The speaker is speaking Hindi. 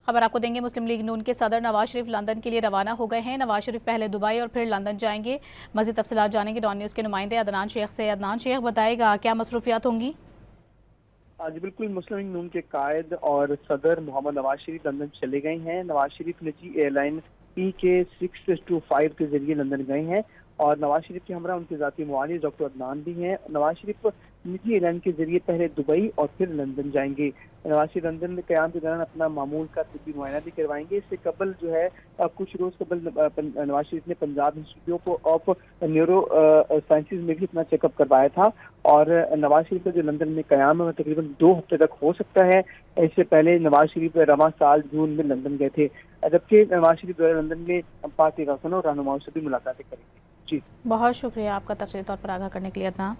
खबर आपको देंगे। मुस्लिम लीग नून के सदर नवाज शरीफ लंदन के लिए रवाना हो गए हैं। नवाज शरीफ पहले दुबई और फिर लंदन जाएंगे। मजीद तफसीलात जानेंगे डॉन न्यूज़ के नुमाइंदे अदनान शेख से। अदनान शेख, बताएगा क्या मसरूफियात होंगी? आज बिल्कुल मुस्लिम लीग नून के कायद और सदर मोहम्मद नवाज शरीफ लंदन चले गए हैं। नवाज शरीफ निजी एयरलाइन PK625 के जरिए लंदन गए हैं और नवाज शरीफ के हमरा उनके जाती मुआलिज डॉक्टर अदनान भी हैं। नवाज शरीफ निजी एयरलाइन के जरिए पहले दुबई और फिर लंदन जाएंगे। नवाज शरीफ लंदन में क्याम के दौरान अपना मामूल का तिब्बी मुआयना भी करवाएंगे। इससे कबल जो है कुछ रोज कबल नवाज शरीफ ने Punjab institute of neuro sciences में भी अपना चेकअप करवाया था और नवाज शरीफ का जो लंदन में कयाम है वह तकरीबन 2 हफ्ते तक हो सकता है। इससे पहले नवाज शरीफ रवां साल जून में लंदन गए थे, जबकि नवाज शरीफ जो है लंदन में पार्टी कारकुनों और रहनुमाओं से भी मुलाकातें करेंगे। जी, बहुत शुक्रिया आपका तफसीली तौर पर आगाह करने के लिए अदनान।